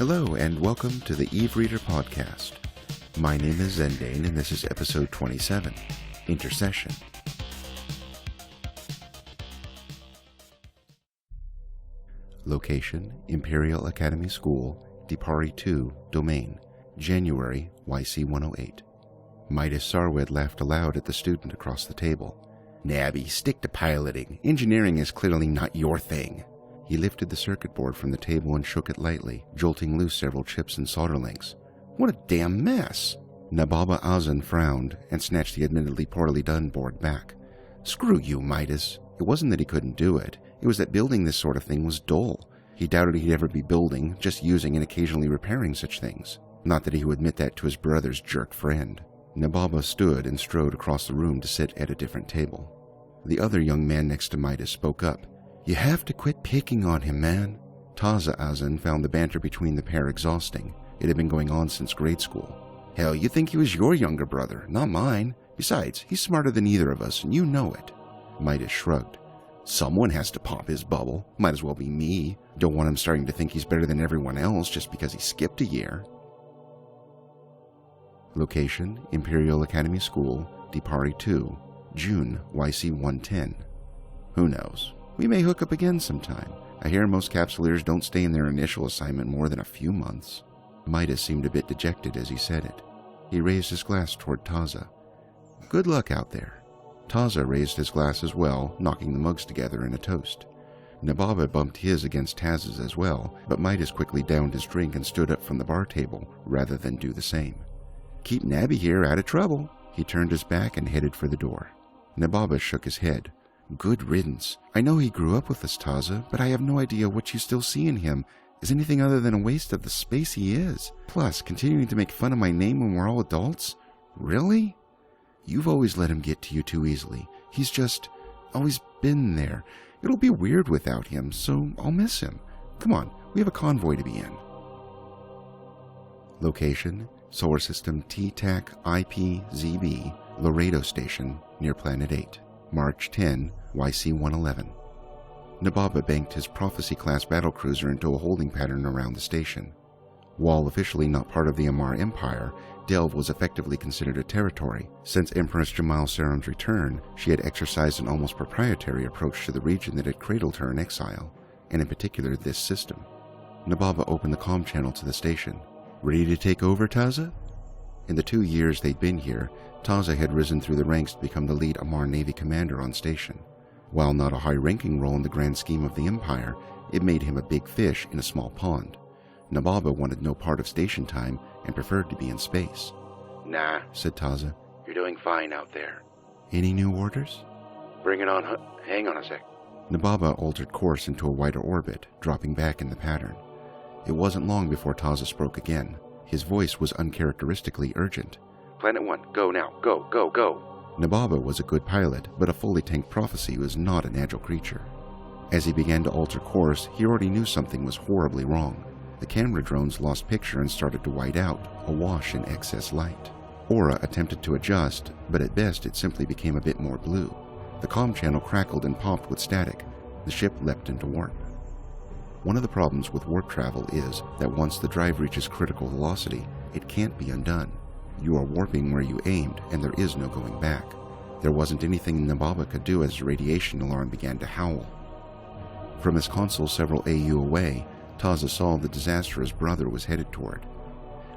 Hello and welcome to the Eve Reader Podcast. My name is Zendane and this is episode 27, Intercession. Location, Imperial Academy School, Dipari 2, Domain, January, YC 108. Midas Sarwed laughed aloud at the student across the table. Nabby, stick to piloting. Engineering is clearly not your thing. He lifted the circuit board from the table and shook it lightly, jolting loose several chips and solder links. What a damn mess! Nababa Azan frowned and snatched the admittedly poorly done board back. Screw you, Midas. It wasn't that he couldn't do it. It was that building this sort of thing was dull. He doubted he'd ever be building, just using and occasionally repairing such things. Not that he would admit that to his brother's jerk friend. Nababa stood and strode across the room to sit at a different table. The other young man next to Midas spoke up. You have to quit picking on him, man. Taza Azan found the banter between the pair exhausting. It had been going on since grade school. Hell, you think he was your younger brother, not mine. Besides, he's smarter than either of us, and you know it. Midas shrugged. Someone has to pop his bubble. Might as well be me. Don't want him starting to think he's better than everyone else just because he skipped a year. Location, Imperial Academy School, Dipari 2, June, YC 110. Who knows? We may hook up again sometime. I hear most capsuleers don't stay in their initial assignment more than a few months. Midas seemed a bit dejected as he said it. He raised his glass toward Taza. Good luck out there. Taza raised his glass as well, knocking the mugs together in a toast. Nababa bumped his against Taz's as well, but Midas quickly downed his drink and stood up from the bar table, rather than do the same. Keep Nabby here out of trouble. He turned his back and headed for the door. Nababa shook his head. Good riddance. I know he grew up with us, Taza, but I have no idea what you still see in him is anything other than a waste of the space he is. Plus, continuing to make fun of my name when we're all adults? Really? You've always let him get to you too easily. He's just always been there. It'll be weird without him, so I'll miss him. Come on, we have a convoy to be in. Location, Solar System T-TAC IP-ZB, Laredo Station, near Planet 8, March 10, YC 111. Nababa banked his Prophecy-class battlecruiser into a holding pattern around the station. While officially not part of the Amar Empire, Delve was effectively considered a territory. Since Empress Jamal Saram's return, she had exercised an almost proprietary approach to the region that had cradled her in exile, and in particular this system. Nababa opened the comm channel to the station. Ready to take over, Taza? In the 2 years they'd been here, Taza had risen through the ranks to become the lead Amar Navy commander on station. While not a high-ranking role in the grand scheme of the Empire, it made him a big fish in a small pond. Nababa wanted no part of station time and preferred to be in space. Nah, said Taza. You're doing fine out there. Any new orders? Bring it on, hang on a sec. Nababa altered course into a wider orbit, dropping back in the pattern. It wasn't long before Taza spoke again. His voice was uncharacteristically urgent. Planet 1, go now, go, go, go. Nababa was a good pilot, but a fully tanked Prophecy was not an agile creature. As he began to alter course, he already knew something was horribly wrong. The camera drones lost picture and started to white out, awash in excess light. Aura attempted to adjust, but at best it simply became a bit more blue. The comm channel crackled and popped with static. The ship leapt into warp. One of the problems with warp travel is that once the drive reaches critical velocity, it can't be undone. You are warping where you aimed, and there is no going back. There wasn't anything Nababa could do as the radiation alarm began to howl. From his console several AU away, Taza saw the disaster his brother was headed toward.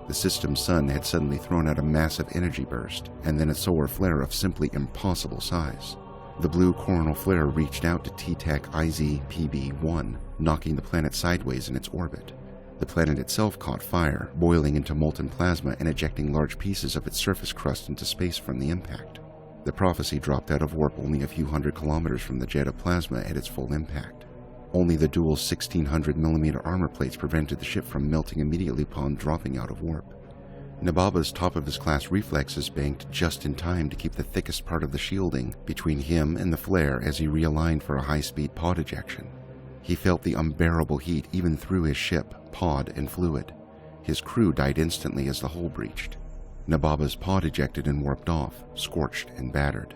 The system's sun had suddenly thrown out a massive energy burst, and then a solar flare of simply impossible size. The blue coronal flare reached out to T-TAC IZ-PB-1, knocking the planet sideways in its orbit. The planet itself caught fire, boiling into molten plasma and ejecting large pieces of its surface crust into space from the impact. The Prophecy dropped out of warp only a few hundred kilometers from the jet of plasma at its full impact. Only the dual 1600mm armor plates prevented the ship from melting immediately upon dropping out of warp. Nababa's top-of-his-class reflexes banked just in time to keep the thickest part of the shielding between him and the flare as he realigned for a high-speed pod ejection. He felt the unbearable heat even through his ship, pod, and fluid. His crew died instantly as the hull breached. Nababa's pod ejected and warped off, scorched and battered.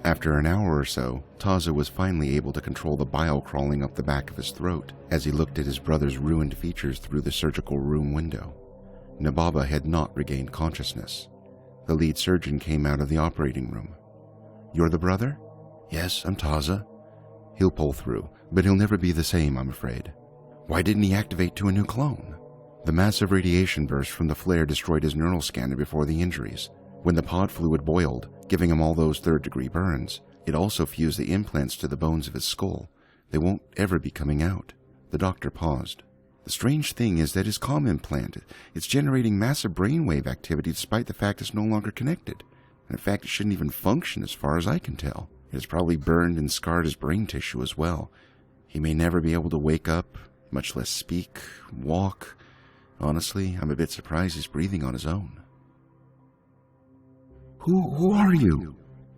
After an hour or so, Taza was finally able to control the bile crawling up the back of his throat as he looked at his brother's ruined features through the surgical room window. Nababa had not regained consciousness. The lead surgeon came out of the operating room. "You're the brother?" "Yes, I'm Taza." "He'll pull through, but he'll never be the same, I'm afraid." "Why didn't he activate to a new clone?" "The massive radiation burst from the flare destroyed his neural scanner before the injuries. When the pod fluid boiled, giving him all those third-degree burns, it also fused the implants to the bones of his skull. They won't ever be coming out." The doctor paused. "The strange thing is that his comm implant, it's generating massive brainwave activity despite the fact it's no longer connected. And in fact, it shouldn't even function as far as I can tell. It has probably burned and scarred his brain tissue as well. He may never be able to wake up, much less speak, walk. Honestly, I'm a bit surprised he's breathing on his own." Who are you?"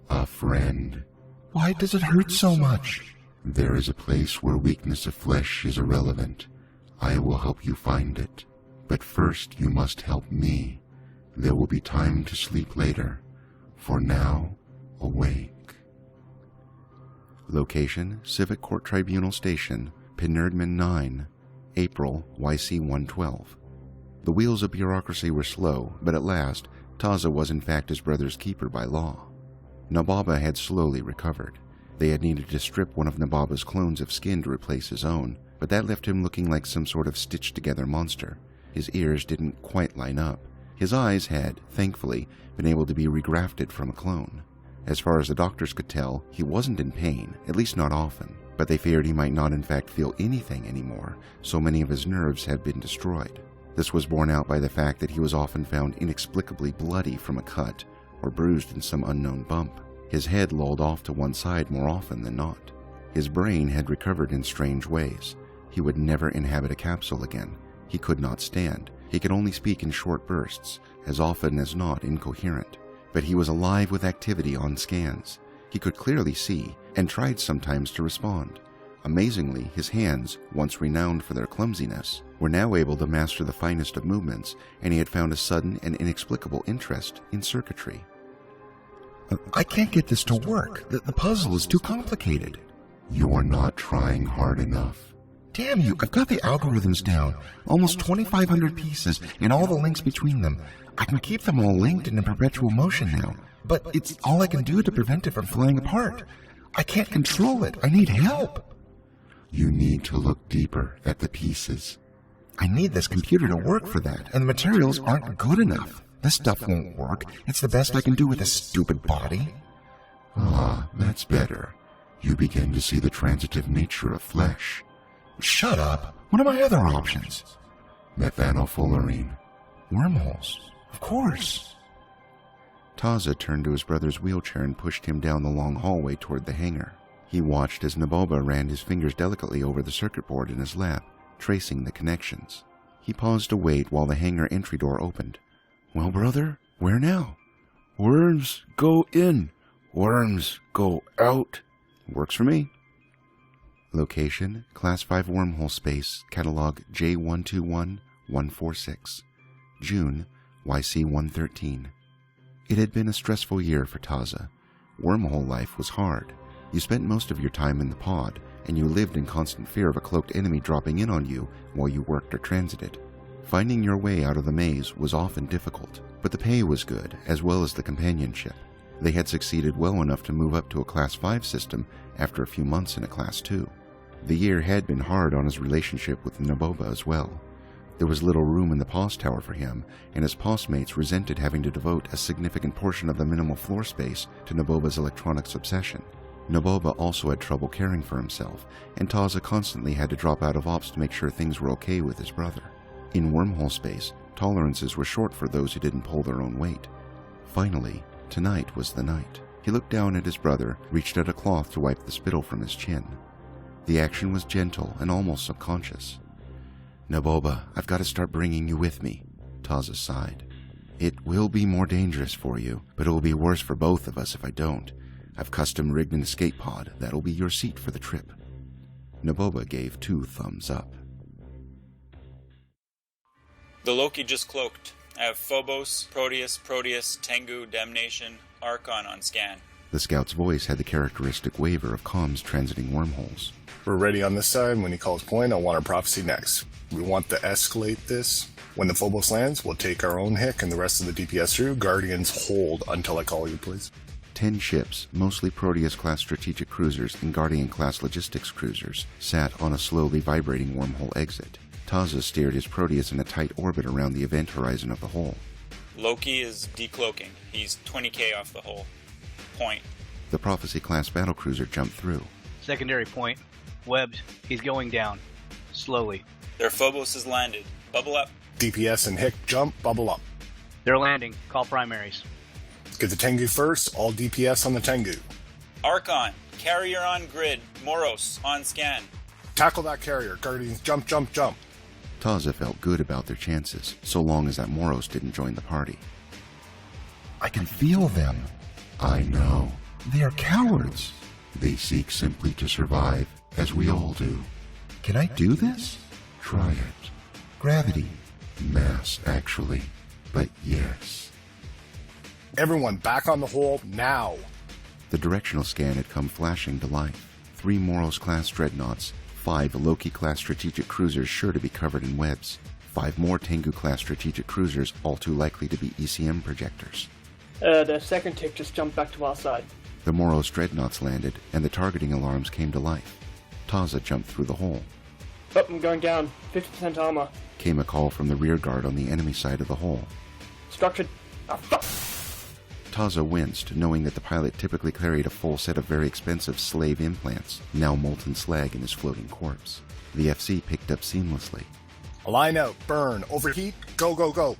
"A friend." "Why does it hurt so much?" "There is a place where weakness of flesh is irrelevant. I will help you find it. But first you must help me. There will be time to sleep later. For now, awake." Location, Civic Court Tribunal Station, Penerdman 9, April, YC 112. The wheels of bureaucracy were slow, but at last, Taza was in fact his brother's keeper by law. Nababa had slowly recovered. They had needed to strip one of Nababa's clones of skin to replace his own, but that left him looking like some sort of stitched-together monster. His ears didn't quite line up. His eyes had, thankfully, been able to be regrafted from a clone. As far as the doctors could tell, he wasn't in pain, at least not often, but they feared he might not in fact feel anything anymore, so many of his nerves had been destroyed. This was borne out by the fact that he was often found inexplicably bloody from a cut, or bruised in some unknown bump. His head lolled off to one side more often than not. His brain had recovered in strange ways. He would never inhabit a capsule again. He could not stand. He could only speak in short bursts, as often as not incoherent. But he was alive with activity on scans. He could clearly see, and tried sometimes to respond. Amazingly, his hands, once renowned for their clumsiness, were now able to master the finest of movements, and he had found a sudden and inexplicable interest in circuitry. "I can't get this to work. The puzzle is too complicated." "You are not trying hard enough." "Damn you, I've got the algorithms down. Almost 2,500 pieces, and all the links between them. I can keep them all linked and in perpetual motion now, but it's all I can do to prevent it from flying apart. I can't control it. I need help." "You need to look deeper at the pieces." "I need this computer to work for that, and the materials aren't good enough. This stuff won't work. It's the best I can do with this stupid body." "Ah, that's better. You begin to see the transitive nature of flesh." "Shut up. What are my other options?" "Methanofullerene." "Wormholes. Of course." Taza turned to his brother's wheelchair and pushed him down the long hallway toward the hangar. He watched as Nababa ran his fingers delicately over the circuit board in his lap, tracing the connections. He paused to wait while the hangar entry door opened. "Well, brother, where now?" "Worms go in. Worms go out." "Works for me." Location, Class 5 Wormhole Space, Catalog J121146. June, YC 113. It had been a stressful year for Taza. Wormhole life was hard. You spent most of your time in the pod, and you lived in constant fear of a cloaked enemy dropping in on you while you worked or transited. Finding your way out of the maze was often difficult, but the pay was good, as well as the companionship. They had succeeded well enough to move up to a Class 5 system after a few months in a Class 2. The year had been hard on his relationship with Nababa as well. There was little room in the POS tower for him, and his POS mates resented having to devote a significant portion of the minimal floor space to Naboba's electronics obsession. Nababa also had trouble caring for himself, and Taza constantly had to drop out of ops to make sure things were okay with his brother. In Wormhole Space, tolerances were short for those who didn't pull their own weight. Finally, tonight was the night. He looked down at his brother, reached out a cloth to wipe the spittle from his chin. The action was gentle and almost subconscious. "Nababa, I've got to start bringing you with me," Taza sighed. "It will be more dangerous for you, but it will be worse for both of us if I don't. I've custom rigged an escape pod that'll be your seat for the trip." Nababa gave 2 thumbs up. The Loki just cloaked. I have Phobos, Proteus, Tengu, Damnation, Archon on scan. The scout's voice had the characteristic waver of comms transiting wormholes. We're ready on this side. When he calls point, I want our prophecy next. We want to escalate this. When the Phobos lands, we'll take our own hick and the rest of the DPS through. Guardians, hold until I call you, please. 10 ships, mostly Proteus-class strategic cruisers and Guardian-class logistics cruisers, sat on a slowly vibrating wormhole exit. Taza steered his Proteus in a tight orbit around the event horizon of the hole. Loki is decloaking. He's 20k off the hole. Point. The Prophecy-class battlecruiser jumped through. Secondary point. Webbed. He's going down. Slowly. Their Phobos has landed. Bubble up. DPS and hick jump, bubble up. They're landing. Call primaries. Get the Tengu first, all DPS on the Tengu. Archon, carrier on grid. Moros, on scan. Tackle that carrier. Guardians, jump, jump, jump. Taza felt good about their chances, so long as that Moros didn't join the party. I can feel them. I know. They are cowards. They seek simply to survive, as we all do. Can I do this? Try it. Gravity. Mass, actually. But yes. Everyone back on the hole, now. The directional scan had come flashing to life. 3 Moros-class dreadnoughts, 5 Loki-class strategic cruisers sure to be covered in webs, 5 more Tengu-class strategic cruisers all too likely to be ECM projectors. The second tick just jumped back to our side. The Moros dreadnoughts landed, and the targeting alarms came to life. Taza jumped through the hole. Oh, I'm going down. 50% armor. Came a call from the rear guard on the enemy side of the hole. Structured. Ah, fuck! Taza winced, knowing that the pilot typically carried a full set of very expensive slave implants, now molten slag in his floating corpse. The FC picked up seamlessly. Line out, burn, overheat, go, go, go.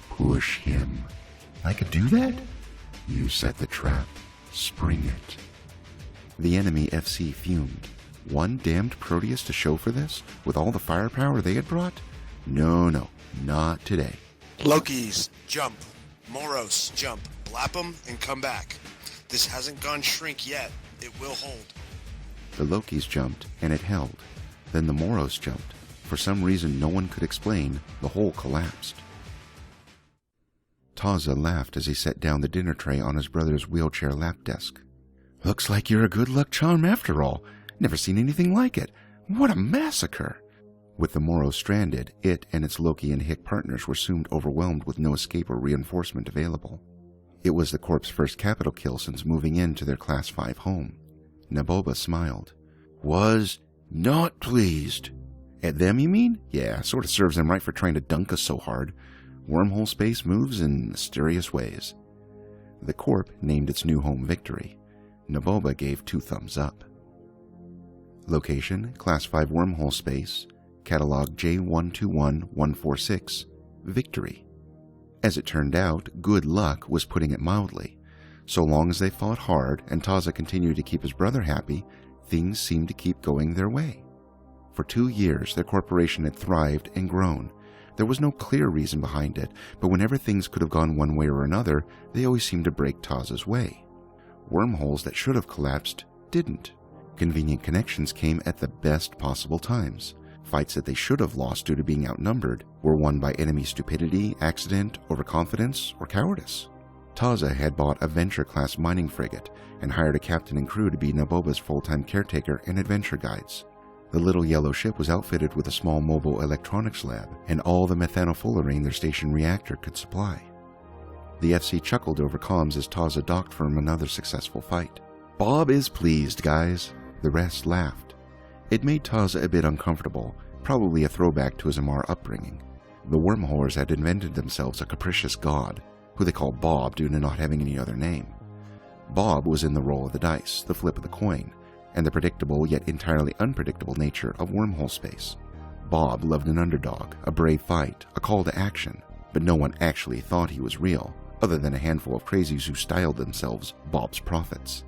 Push him. I could do that? You set the trap. Spring it. The enemy FC fumed. One damned Proteus to show for this, with all the firepower they had brought? No, not today. Lokis, jump. Moros, jump. Blap them and come back. This hasn't gone shrink yet. It will hold. The Lokis jumped, and it held. Then the Moros jumped. For some reason no one could explain, the hole collapsed. Taza laughed as he set down the dinner tray on his brother's wheelchair lap desk. Looks like you're a good luck charm after all. Never seen anything like it. What a massacre! With the Moros stranded, it and its Loki and Hick partners were soon overwhelmed with no escape or reinforcement available. It was the Corp's first capital kill since moving into their Class 5 home. Naboba smiled. Was not pleased. At them, you mean? Yeah, sort of serves them right for trying to dunk us so hard. Wormhole space moves in mysterious ways. The Corp named its new home Victory. Naboba gave 2 thumbs up. Location, Class 5 wormhole space, Catalog J121146, Victory. As it turned out, good luck was putting it mildly. So long as they fought hard and Taza continued to keep his brother happy, things seemed to keep going their way. For 2 years, their corporation had thrived and grown. There was no clear reason behind it, but whenever things could have gone one way or another, they always seemed to break Taza's way. Wormholes that should have collapsed didn't. Convenient connections came at the best possible times. Fights that they should have lost due to being outnumbered were won by enemy stupidity, accident, overconfidence, or cowardice. Taza had bought a Venture-class mining frigate and hired a captain and crew to be Naboba's full-time caretaker and adventure guides. The little yellow ship was outfitted with a small mobile electronics lab and all the methanofullerene their station reactor could supply. The FC chuckled over comms as Taza docked from another successful fight. Bob is pleased, guys. The rest laughed. It made Taza a bit uncomfortable, probably a throwback to his Amar upbringing. The wormholers had invented themselves a capricious god, who they called Bob due to not having any other name. Bob was in the roll of the dice, the flip of the coin, and the predictable yet entirely unpredictable nature of wormhole space. Bob loved an underdog, a brave fight, a call to action, but no one actually thought he was real, other than a handful of crazies who styled themselves Bob's Prophets.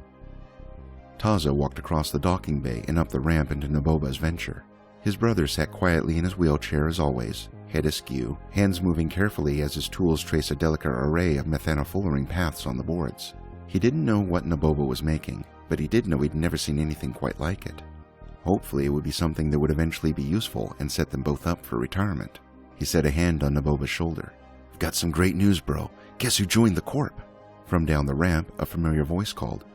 Taza walked across the docking bay and up the ramp into Naboba's Venture. His brother sat quietly in his wheelchair as always, head askew, hands moving carefully as his tools traced a delicate array of methanofullerene paths on the boards. He didn't know what Naboba was making, but he did know he'd never seen anything quite like it. Hopefully it would be something that would eventually be useful and set them both up for retirement. He set a hand on Naboba's shoulder. "I've got some great news, bro. Guess who joined the Corp?" From down the ramp, a familiar voice called,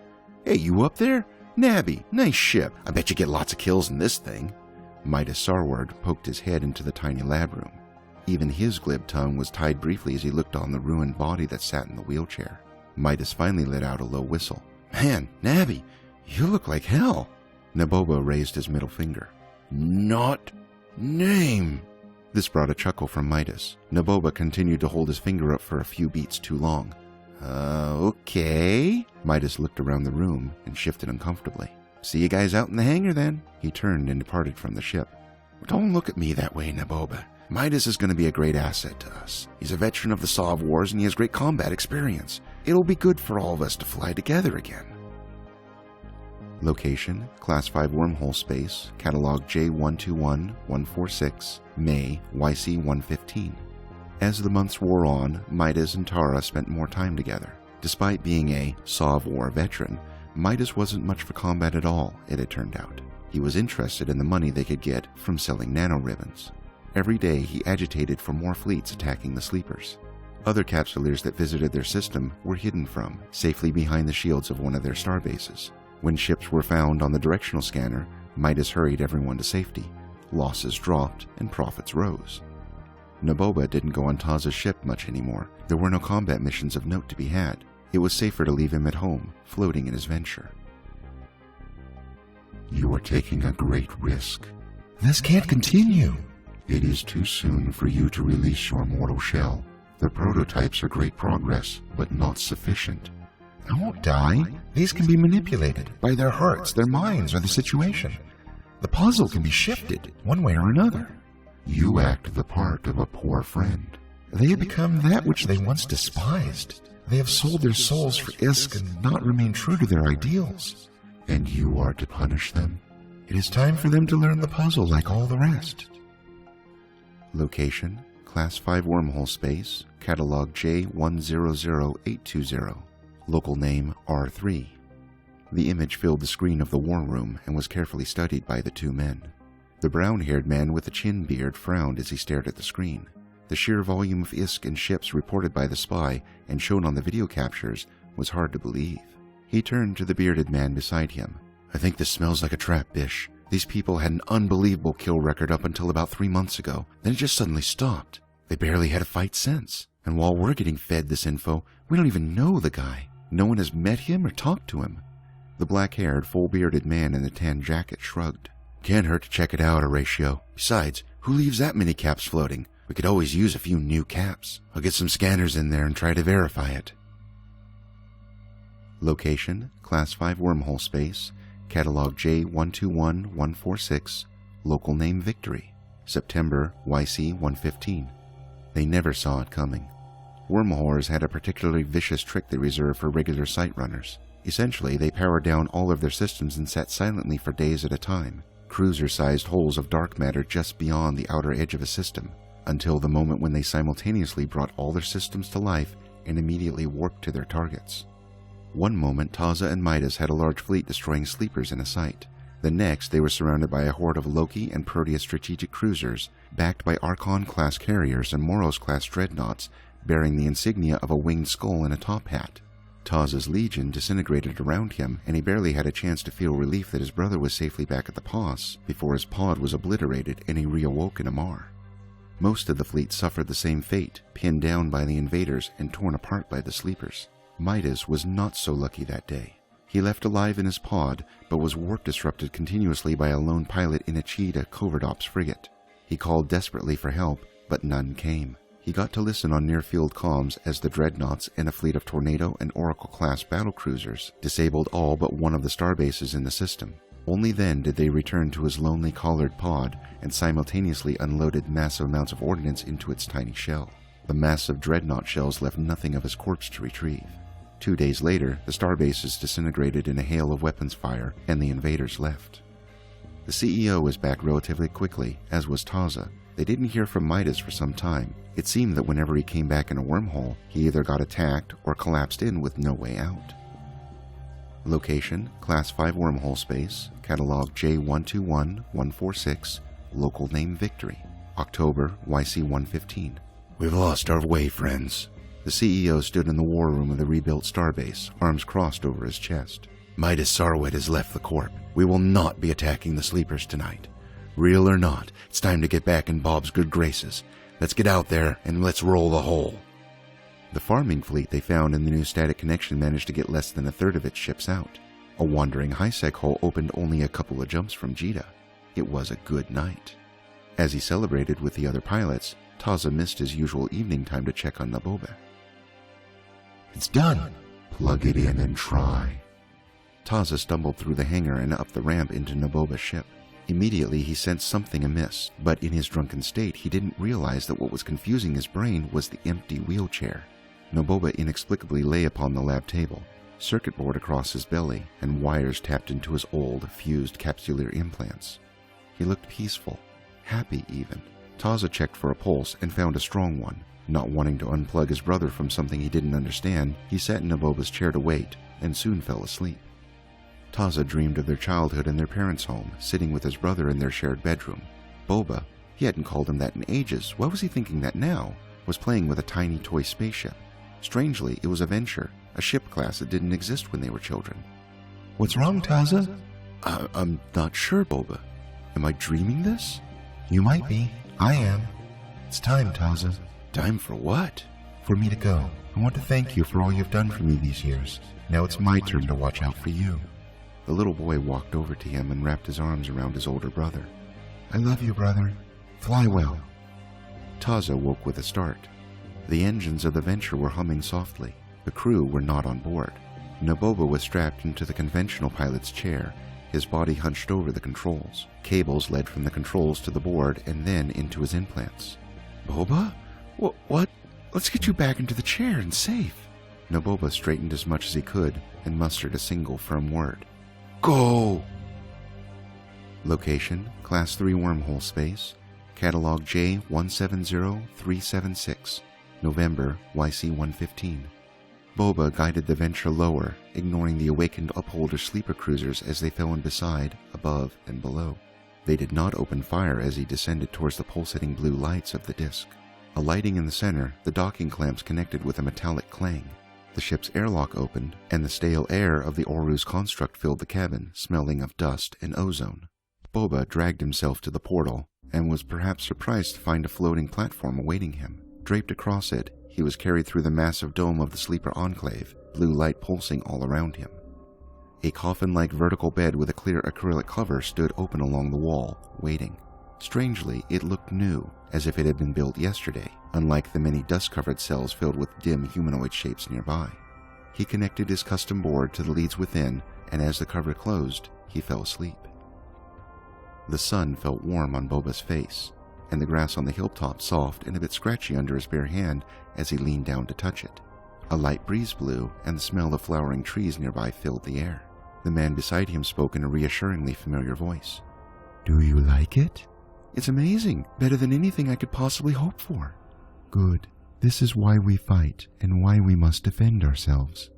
"Hey, you up there? Nabby, nice ship. I bet you get lots of kills in this thing." Midas Sarward poked his head into the tiny lab room. Even his glib tongue was tied briefly as he looked on the ruined body that sat in the wheelchair. Midas finally let out a low whistle. "Man, Nabby, you look like hell." Naboba raised his middle finger. "Not name." This brought a chuckle from Midas. Naboba continued to hold his finger up for a few beats too long. Okay. Midas looked around the room and shifted uncomfortably. "See you guys out in the hangar then." He turned and departed from the ship. "Don't look at me that way, Naboba. Midas is going to be a great asset to us. He's a veteran of the Sov Wars and he has great combat experience. It'll be good for all of us to fly together again." Location, Class 5 Wormhole Space, Catalog J121146, May, YC-115. As the months wore on, Midas and Tara spent more time together. Despite being a Sov War veteran, Midas wasn't much for combat at all, it had turned out. He was interested in the money they could get from selling nanoribbons. Every day he agitated for more fleets attacking the sleepers. Other capsuleers that visited their system were hidden from, safely behind the shields of one of their starbases. When ships were found on the directional scanner, Midas hurried everyone to safety. Losses dropped and profits rose. Naboba didn't go on Taza's ship much anymore. There were no combat missions of note to be had. It was safer to leave him at home, floating in his venture. "You are taking a great risk. This can't continue. It is too soon for you to release your mortal shell. The prototypes are great progress, but not sufficient. I won't die. These can be manipulated by their hearts, their minds, or the situation. The puzzle can be shifted one way or another. You act the part of a poor friend. They have become that which they once despised. They have sold their souls for Isk and not remained true to their ideals. And you are to punish them. It is time for them to learn the puzzle like all the rest." Location, Class 5 Wormhole Space, Catalog J100820, Local name R3. The image filled the screen of the war room and was carefully studied by the two men. The brown-haired man with the chin beard frowned as he stared at the screen. The sheer volume of Isk and ships reported by the spy and shown on the video captures was hard to believe. He turned to the bearded man beside him. "I think this smells like a trap, Bish. These people had an unbelievable kill record up until about 3 months ago. Then it just suddenly stopped. They barely had a fight since. And while we're getting fed this info, we don't even know the guy. No one has met him or talked to him." The black-haired, full-bearded man in the tan jacket shrugged. "Can't hurt to check it out, Horatio. Besides, who leaves that many caps floating? We could always use a few new caps. I'll get some scanners in there and try to verify it." Location, Class 5 Wormhole Space, Catalog J121146, Local name Victory, September YC-115. They never saw it coming. Wormhores had a particularly vicious trick they reserved for regular sight runners. Essentially, they powered down all of their systems and sat silently for days at a time, cruiser-sized holes of dark matter just beyond the outer edge of a system, until the moment when they simultaneously brought all their systems to life and immediately warped to their targets. One moment, Taza and Midas had a large fleet destroying sleepers in a sight. The next, they were surrounded by a horde of Loki and Proteus strategic cruisers, backed by Archon-class carriers and Moros-class dreadnoughts, bearing the insignia of a winged skull and a top hat. Taza's legion disintegrated around him, and he barely had a chance to feel relief that his brother was safely back at the Pos before his pod was obliterated and he reawoke in Amar. Most of the fleet suffered the same fate, pinned down by the invaders and torn apart by the sleepers. Midas was not so lucky that day. He left alive in his pod, but was warp disrupted continuously by a lone pilot in a Cheetah covert ops frigate. He called desperately for help, but none came. He got to listen on near-field comms as the dreadnoughts and a fleet of Tornado and Oracle-class battlecruisers disabled all but one of the starbases in the system. Only then did they return to his lonely collared pod and simultaneously unloaded massive amounts of ordnance into its tiny shell. The massive dreadnought shells left nothing of his corpse to retrieve. 2 days later, the starbases disintegrated in a hail of weapons fire, and the invaders left. The CEO was back relatively quickly, as was Taza. They didn't hear from Midas for some time. It seemed that whenever he came back in a wormhole, he either got attacked or collapsed in with no way out. Location, Class 5 Wormhole Space, Catalog J121146, Local name Victory, October YC-115. "We've lost our way, friends. The CEO stood in the war room of the rebuilt starbase, arms crossed over his chest. Midas Sarwet has left the Corp. We will not be attacking the sleepers tonight. Real or not, it's time to get back in Bob's good graces. Let's get out there and let's roll the hole. The farming fleet they found in the new static connection managed to get less than a third of its ships out. A wandering high-sec hull opened only a couple of jumps from Jita. It was a good night. As he celebrated with the other pilots, Taza missed his usual evening time to check on Naboba. It's done. Plug it in and try. Taza stumbled through the hangar and up the ramp into Naboba's ship. Immediately he sensed something amiss, but in his drunken state he didn't realize that what was confusing his brain was the empty wheelchair. Naboba inexplicably lay upon the lab table, circuit board across his belly, and wires tapped into his old, fused capsular implants. He looked peaceful, happy even. Taza checked for a pulse and found a strong one. Not wanting to unplug his brother from something he didn't understand, he sat in Naboba's chair to wait, and soon fell asleep. Taza dreamed of their childhood in their parents' home, sitting with his brother in their shared bedroom. Boba, he hadn't called him that in ages, why was he thinking that now, was playing with a tiny toy spaceship. Strangely, it was a Venture, a ship class that didn't exist when they were children. What's wrong, Taza? I'm not sure, Boba. Am I dreaming this? You might be. I am. It's time, Taza. Time for what? For me to go. I want to thank you for all you've done for me these years. Now it's my turn to watch out for you. The little boy walked over to him and wrapped his arms around his older brother. I love you, brother. Fly well. Taza woke with a start. The engines of the Venture were humming softly. The crew were not on board. Naboba was strapped into the conventional pilot's chair, his body hunched over the controls. Cables led from the controls to the board and then into his implants. Boba? What? Let's get you back into the chair and safe. Naboba straightened as much as he could and mustered a single firm word. Go! Location, Class 3 wormhole space, Catalog J170376, November YC115. Boba guided the Venture lower, ignoring the awakened upholder sleeper cruisers as they fell in beside, above, and below. They did not open fire as he descended towards the pulsating blue lights of the disk. Alighting in the center, the docking clamps connected with a metallic clang. The ship's airlock opened, and the stale air of the Oru's construct filled the cabin, smelling of dust and ozone. Boba dragged himself to the portal, and was perhaps surprised to find a floating platform awaiting him. Draped across it, he was carried through the massive dome of the sleeper enclave, blue light pulsing all around him. A coffin-like vertical bed with a clear acrylic cover stood open along the wall, waiting. Strangely, it looked new, as if it had been built yesterday, unlike the many dust-covered cells filled with dim humanoid shapes nearby. He connected his custom board to the leads within, and as the cover closed, he fell asleep. The sun felt warm on Boba's face, and the grass on the hilltop soft and a bit scratchy under his bare hand as he leaned down to touch it. A light breeze blew, and the smell of flowering trees nearby filled the air. The man beside him spoke in a reassuringly familiar voice. Do you like it? It's amazing, better than anything I could possibly hope for. Good. This is why we fight, and why we must defend ourselves.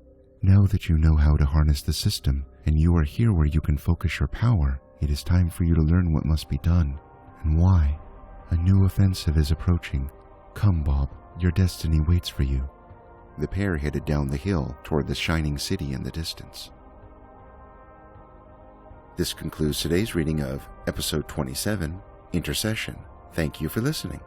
Now that you know how to harness the system, and you are here where you can focus your power, it is time for you to learn what must be done, and why. A new offensive is approaching. Come, Bob, your destiny waits for you. The pair headed down the hill toward the shining city in the distance. This concludes today's reading of Episode 27, Intercession. Thank you for listening.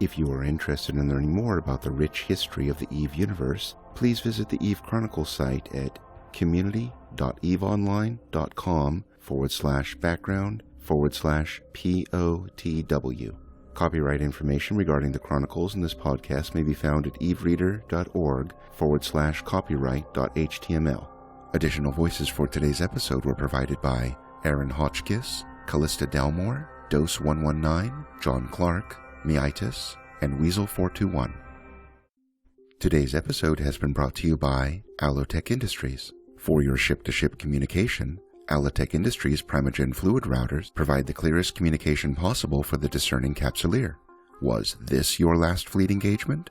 If you are interested in learning more about the rich history of the EVE universe, please visit the EVE Chronicles site at community.eveonline.com/background/POTW. Copyright information regarding the Chronicles in this podcast may be found at evereader.org/copyright.html. Additional voices for today's episode were provided by Aaron Hotchkiss, Callista Dalmore, Dose119, John Clark, Meitis, and Weasel421. Today's episode has been brought to you by Allotech Industries. For your ship-to-ship communication, Allotech Industries Primogen Fluid Routers provide the clearest communication possible for the discerning capsuleer. Was this your last fleet engagement?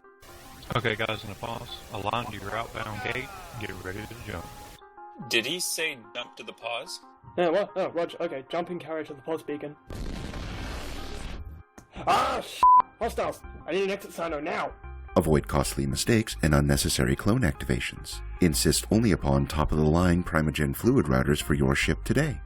Okay, guys, in a pause. Align to your outbound gate. Get ready to jump. Did he say jump to the pause? Yeah, what? Oh, Roger. Okay, jumping carrier to the pause beacon. Ah, Hostiles! I need an exit signo now! Avoid costly mistakes and unnecessary clone activations. Insist only upon top-of-the-line Primogen fluid routers for your ship today.